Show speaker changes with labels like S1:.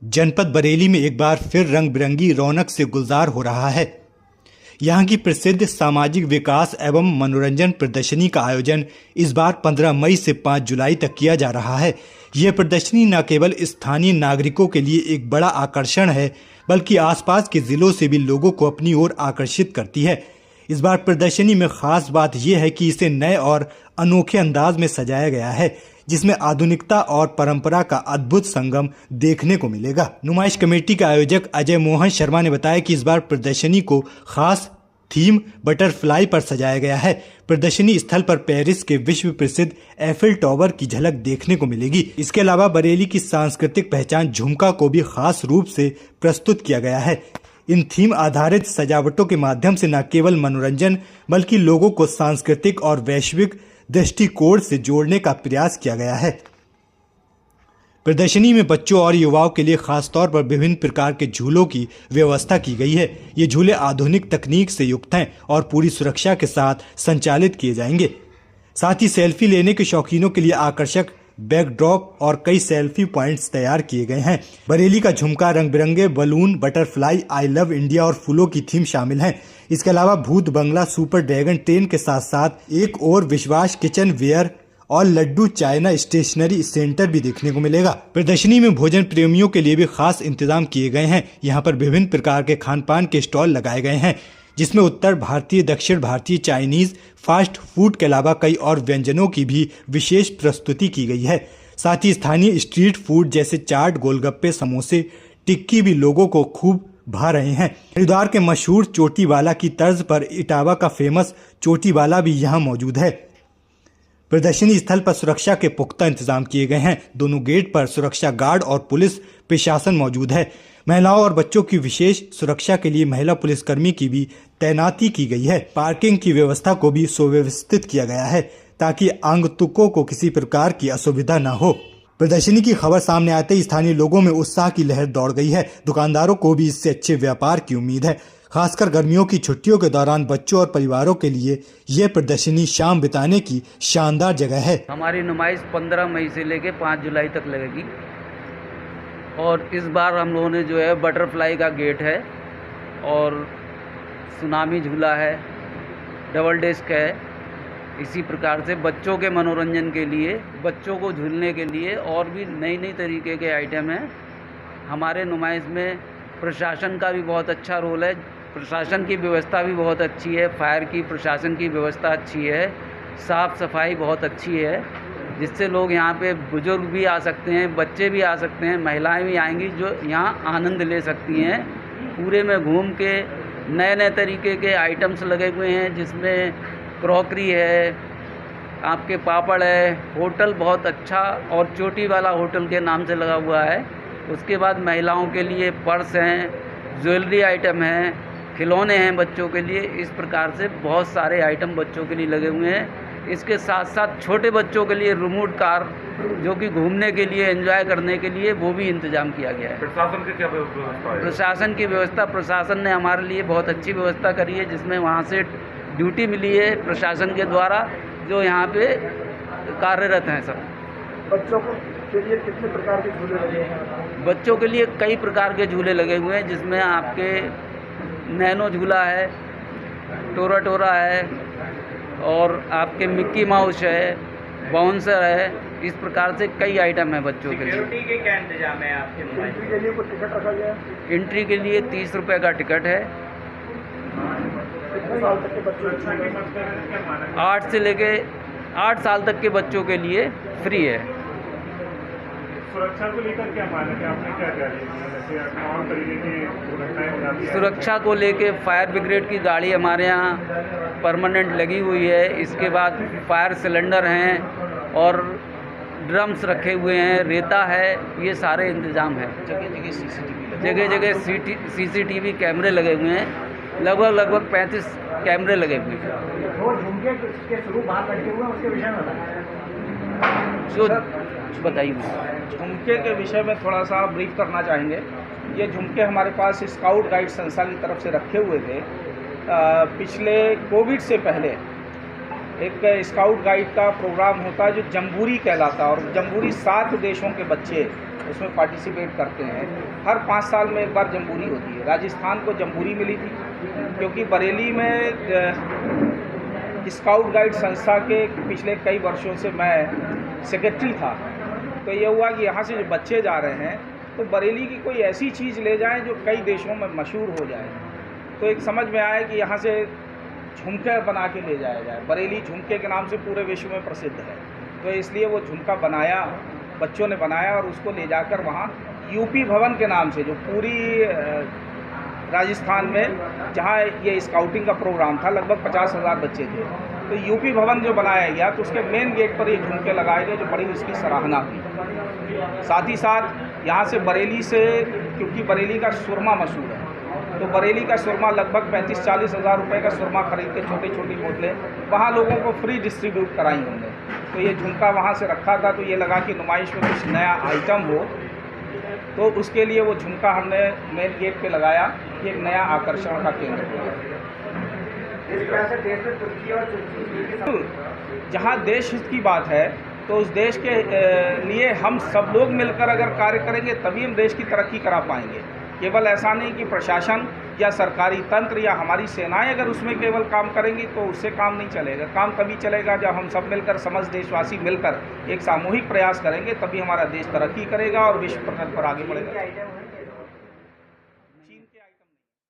S1: जनपद बरेली में एक बार फिर रंग बिरंगी रौनक से गुलजार हो रहा है। यहाँ की प्रसिद्ध सामाजिक विकास एवं मनोरंजन प्रदर्शनी का आयोजन इस बार 15 मई से 5 जुलाई तक किया जा रहा है। यह प्रदर्शनी न केवल स्थानीय नागरिकों के लिए एक बड़ा आकर्षण है, बल्कि आसपास के जिलों से भी लोगों को अपनी ओर आकर्षित करती है। इस बार प्रदर्शनी में खास बात यह है कि इसे नए और अनोखे अंदाज में सजाया गया है, जिसमें आधुनिकता और परंपरा का अद्भुत संगम देखने को मिलेगा। नुमाइश कमेटी के आयोजक अजय मोहन शर्मा ने बताया कि इस बार प्रदर्शनी को खास थीम बटरफ्लाई पर सजाया गया है। प्रदर्शनी स्थल पर पेरिस के विश्व प्रसिद्ध एफिल टावर की झलक देखने को मिलेगी। इसके अलावा बरेली की सांस्कृतिक पहचान झुमका को भी खास रूप से प्रस्तुत किया गया है। इन थीम आधारित सजावटों के माध्यम से न केवल मनोरंजन बल्कि लोगों को सांस्कृतिक और वैश्विक दृष्टिकोण से जोड़ने का प्रयास किया गया है। प्रदर्शनी में बच्चों और युवाओं के लिए खास तौर पर विभिन्न प्रकार के झूलों की व्यवस्था की गई है। ये झूले आधुनिक तकनीक से युक्त हैं और पूरी सुरक्षा के साथ संचालित किए जाएंगे। साथ ही सेल्फी लेने के शौकीनों के लिए आकर्षक बैकड्रॉप और कई सेल्फी पॉइंट्स तैयार किए गए हैं। बरेली का झुमका, रंग बिरंगे balloon, butterfly, I love India और फूलों की थीम शामिल हैं। इसके अलावा भूत बंगला, सुपर ड्रैगन ट्रेन के साथ साथ एक और विश्वास किचन वेयर और लड्डू चाइना स्टेशनरी सेंटर भी देखने को मिलेगा। प्रदर्शनी में भोजन प्रेमियों के लिए भी खास इंतजाम किए गए हैं। यहाँ पर विभिन्न प्रकार के खान पान के स्टॉल लगाए गए हैं, जिसमें उत्तर भारतीय, दक्षिण भारतीय, चाइनीज, फास्ट फूड के अलावा कई और व्यंजनों की भी विशेष प्रस्तुति की गई है। साथ ही स्थानीय स्ट्रीट फूड जैसे चाट, गोलगप्पे, समोसे, टिक्की भी लोगों को खूब भा रहे हैं। हरिद्वार के मशहूर चोटीवाला की तर्ज पर इटावा का फेमस चोटीवाला भी यहाँ मौजूद है। प्रदर्शनी स्थल पर सुरक्षा के पुख्ता इंतजाम किए गए हैं। दोनों गेट पर सुरक्षा गार्ड और पुलिस प्रशासन मौजूद है। महिलाओं और बच्चों की विशेष सुरक्षा के लिए महिला पुलिसकर्मी की भी तैनाती की गई है। पार्किंग की व्यवस्था को भी सुव्यवस्थित किया गया है ताकि आगंतुकों को किसी प्रकार की असुविधा न हो। प्रदर्शनी की खबर सामने आते ही स्थानीय लोगों में उत्साह की लहर दौड़ गई है। दुकानदारों को भी इससे अच्छे व्यापार की उम्मीद है। खासकर गर्मियों की छुट्टियों के दौरान बच्चों और परिवारों के लिए यह प्रदर्शनी शाम बिताने की शानदार जगह है।
S2: हमारी नुमाइश 15 मई से लेकर 5 जुलाई तक लगेगी और इस बार हम लोगों ने जो है बटरफ्लाई का गेट है और सुनामी झूला है, डबल डेस्क है। इसी प्रकार से बच्चों के मनोरंजन के लिए, बच्चों को झूलने के लिए और भी नई नई तरीके के आइटम हैं। हमारे नुमाइश में प्रशासन का भी बहुत अच्छा रोल है। प्रशासन की व्यवस्था भी बहुत अच्छी है। फायर की, प्रशासन की व्यवस्था अच्छी है। साफ़ सफाई बहुत अच्छी है, जिससे लोग यहाँ पे बुजुर्ग भी आ सकते हैं, बच्चे भी आ सकते हैं, महिलाएं भी आएंगी जो यहाँ आनंद ले सकती हैं। पूरे में घूम के नए नए तरीके के आइटम्स लगे हुए हैं, जिसमें क्रॉकरी है, आपके पापड़ है। होटल बहुत अच्छा और चोटी वाला होटल के नाम से लगा हुआ है। उसके बाद महिलाओं के लिए पर्स हैं, ज्वेलरी आइटम हैं, खिलौने हैं बच्चों के लिए। इस प्रकार से बहुत सारे आइटम बच्चों के लिए लगे हुए हैं। इसके साथ साथ छोटे बच्चों के लिए रिमोट कार, जो कि घूमने के लिए, एंजॉय करने के लिए, वो भी इंतजाम किया गया है।
S3: प्रशासन की क्या व्यवस्था है?
S2: प्रशासन की व्यवस्था, प्रशासन ने हमारे लिए बहुत अच्छी व्यवस्था करी है, जिसमें वहाँ से ड्यूटी मिली है प्रशासन के द्वारा, जो यहाँ पे कार्यरत हैं सब।
S4: बच्चों के लिए कितने प्रकार के झूले लगे हैं?
S2: बच्चों के लिए कई प्रकार के झूले लगे हुए हैं, जिसमें आपके नैनो झूला है, टोरा टोरा है और आपके मिक्की माउस है, बाउंसर है। इस प्रकार से कई आइटम है बच्चों के लिए।
S4: सिक्योरिटी के क्या इंतजाम है आपके? एंट्री के लिए कोई टिकट रखा गया है?
S2: एंट्री के लिए 30 रुपये का टिकट है।
S4: कितने साल तक के बच्चे?
S2: 8 से लेके 8 साल तक के बच्चों के लिए फ्री है।
S4: सुरक्षा को लेकर क्या मानक है? आपने क्या तैयारी की? जैसे तमाम तरीके की दुर्घटनाएं हो जाती हैं।
S2: सुरक्षा को लेके फायर ब्रिगेड की गाड़ी हमारे यहाँ परमानेंट लगी हुई है। इसके बाद फायर सिलेंडर हैं और ड्रम्स रखे हुए हैं, रेता है, ये सारे इंतज़ाम हैं। जगह जगह CCTV कैमरे लगे हुए हैं। लगभग 35 कैमरे लगे हुए हैं।
S4: वो झुमके के शुरू बाहर लटके हुए हैं, उसके विषय में
S2: जो बताइए।
S5: झुमके के विषय में थोड़ा सा ब्रीफ करना चाहेंगे। ये झुमके हमारे पास स्काउट गाइड संस्था की तरफ से रखे हुए थे। पिछले कोविड से पहले एक स्काउट गाइड का प्रोग्राम होता है जो जम्बूरी कहलाता है, और जम्बूरी 7 देशों के बच्चे उसमें पार्टिसिपेट करते हैं। हर 5 साल में एक बार जम्बूरी होती है। राजस्थान को जम्बूरी मिली थी क्योंकि बरेली में स्काउट गाइड संस्था के पिछले कई वर्षों से मैं सेक्रेटरी था। तो ये हुआ कि यहाँ से जो बच्चे जा रहे हैं तो बरेली की कोई ऐसी चीज़ ले जाएं जो कई देशों में मशहूर हो जाए। तो एक समझ में आया कि यहाँ से झुमके बना के ले जाया जाए। बरेली झुमके के नाम से पूरे विश्व में प्रसिद्ध है। तो इसलिए वो झुमका बनाया, बच्चों ने बनाया और उसको ले जाकर वहाँ यूपी भवन के नाम से, जो पूरी राजस्थान में जहाँ ये स्काउटिंग का प्रोग्राम था, लगभग 50,000 बच्चे थे। तो यूपी भवन जो बनाया गया तो उसके मेन गेट पर ये झुमके लगाए गए, जो बड़ी उसकी सराहना की। साथ ही साथ यहाँ से बरेली से, क्योंकि बरेली का सुरमा मशहूर है, तो बरेली का सुरमा लगभग 35-40 हज़ार रुपये का सुरमा खरीद के छोटी छोटी बोतलें वहाँ लोगों को फ्री डिस्ट्रीब्यूट कराई हमने। तो ये झुमका वहाँ से रखा था, तो ये लगा कि नुमाइश में कुछ नया आइटम हो, तो उसके लिए वो झुमका हमने मेन गेट पे लगाया। ये एक नया आकर्षण का केंद्र हुआ।
S3: इस तरह से देश में तुर्की और तुर्की
S5: जहाँ देश हित की बात है तो उस देश के लिए हम सब लोग मिलकर अगर कार्य करेंगे तभी हम देश की तरक्की करा पाएंगे। केवल ऐसा नहीं कि प्रशासन या सरकारी तंत्र या हमारी सेनाएं अगर उसमें केवल काम करेंगी तो उससे काम नहीं चलेगा। काम तभी चलेगा जब हम सब मिलकर, समस्त देशवासी मिलकर एक सामूहिक प्रयास करेंगे, तभी हमारा देश तरक्की करेगा और विश्व पटल पर आगे बढ़ेगा।